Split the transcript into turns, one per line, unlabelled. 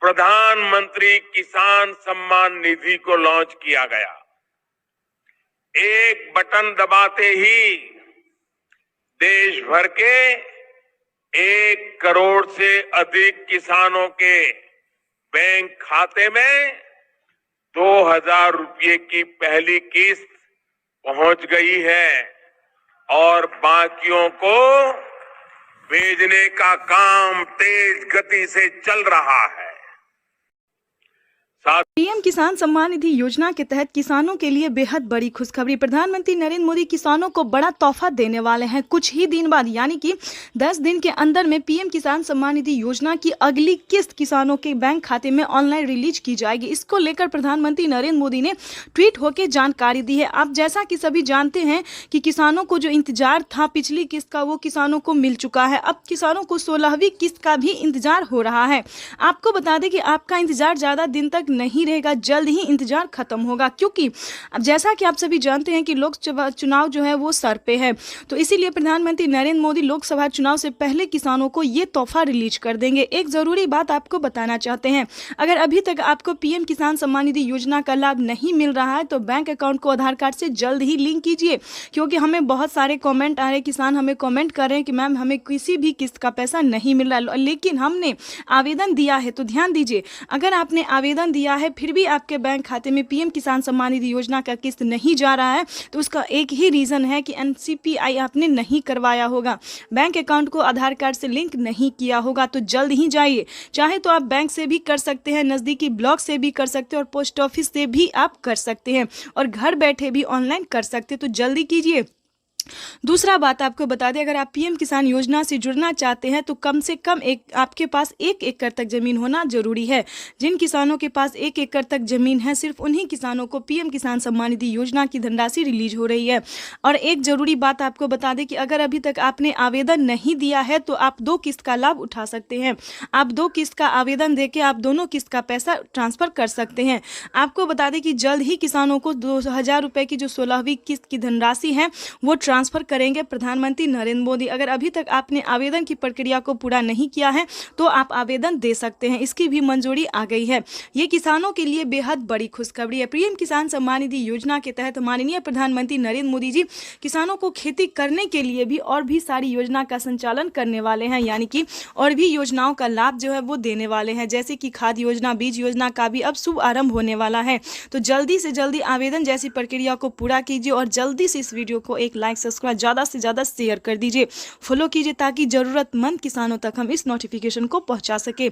प्रधानमंत्री किसान सम्मान निधि को लॉन्च किया गया। एक बटन दबाते ही देश भर के 1 करोड़ से अधिक किसानों के बैंक खाते में 2,000 रुपये की पहली किस्त पहुंच गई है और बाकियों को भेजने का काम तेज गति से चल रहा है।
पीएम किसान सम्मान निधि योजना के तहत किसानों के लिए बेहद बड़ी खुशखबरी। प्रधानमंत्री नरेंद्र मोदी किसानों को बड़ा तोहफा देने वाले हैं। कुछ ही दिन बाद यानी कि 10 दिन के अंदर में पीएम किसान सम्मान निधि योजना की अगली किस्त किसानों के बैंक खाते में ऑनलाइन रिलीज की जाएगी। इसको लेकर प्रधानमंत्री नरेंद्र मोदी ने ट्वीट होकर जानकारी दी है। आप जैसा कि सभी जानते हैं कि किसानों को जो इंतजार था पिछली किस्त का वो किसानों को मिल चुका है। अब किसानों को 16वीं किस्त का भी इंतजार हो रहा है। आपको बता दें कि आपका इंतजार ज्यादा दिन तक नहीं रहेगा, जल्द ही इंतजार खत्म होगा, क्योंकि अब जैसा कि आप सभी जानते हैं कि लोकसभा चुनाव जो है वो सर पे है। तो इसीलिए प्रधानमंत्री नरेंद्र मोदी लोकसभा चुनाव से पहले किसानों को ये तोहफा रिलीज कर देंगे। एक जरूरी बात आपको बताना चाहते हैं, अगर अभी तक आपको पीएम किसान सम्मान निधि योजना का लाभ नहीं मिल रहा है तो बैंक अकाउंट को आधार कार्ड से जल्द ही लिंक कीजिए, क्योंकि हमें बहुत सारे कॉमेंट आ रहे हैं, किसान हमें कॉमेंट कर रहे हैं कि मैम हमें किसी भी किस्त का पैसा नहीं मिल रहा है, लेकिन हमने आवेदन दिया है। तो ध्यान दीजिए, अगर आपने आवेदन दिया है फिर भी आपके बैंक खाते में पीएम किसान सम्मान निधि योजना का किस्त नहीं जा रहा है तो उसका एक ही रीजन है कि एनसीपीआई आपने नहीं करवाया होगा, बैंक अकाउंट को आधार कार्ड से लिंक नहीं किया होगा। तो जल्द ही जाइए, चाहे तो आप बैंक से भी कर सकते हैं, नजदीकी ब्लॉक से भी कर सकते हैं और पोस्ट ऑफिस से भी आप कर सकते हैं और घर बैठे भी ऑनलाइन कर सकते हैं। तो जल्दी कीजिए। दूसरा बात आपको बता दें, अगर आप पीएम किसान योजना से जुड़ना चाहते हैं तो कम से कम आपके पास 1 एकड़ तक जमीन होना जरूरी है। जिन किसानों के पास 1 एकड़ तक जमीन है सिर्फ उन्हीं किसानों को पीएम किसान सम्मान निधि योजना की धनराशि रिलीज हो रही है। और एक जरूरी बात आपको बता दें कि अगर अभी तक आपने आवेदन नहीं दिया है तो आप 2 किस्त का लाभ उठा सकते हैं। आप 2 किस्त का आवेदन देके आप दोनों किस्त का पैसा ट्रांसफर कर सकते हैं। आपको बता दें कि जल्द ही किसानों को 2,000 रुपए की जो 16वीं किस्त की धनराशि है वो ट्रांसफर करेंगे प्रधानमंत्री नरेंद्र मोदी। अगर अभी तक आपने आवेदन की प्रक्रिया को पूरा नहीं किया है तो आप आवेदन दे सकते हैं, इसकी भी मंजूरी आ गई है। ये किसानों के लिए बेहद बड़ी खुशखबरी है। पीएम किसान सम्मान निधि योजना के तहत माननीय प्रधानमंत्री नरेंद्र मोदी जी किसानों को खेती करने के लिए भी और भी सारी योजना का संचालन करने वाले हैं, यानी कि और भी योजनाओं का लाभ जो है वो देने वाले हैं, जैसे कि खाद योजना, बीज योजना का भी अब शुभ आरंभ होने वाला है। तो जल्दी से जल्दी आवेदन जैसी प्रक्रिया को पूरा कीजिए और जल्दी से इस वीडियो को एक लाइक सब्सक्राइब ज़्यादा से ज़्यादा शेयर कर दीजिए, फॉलो कीजिए ताकि ज़रूरतमंद किसानों तक हम इस नोटिफिकेशन को पहुंचा सके।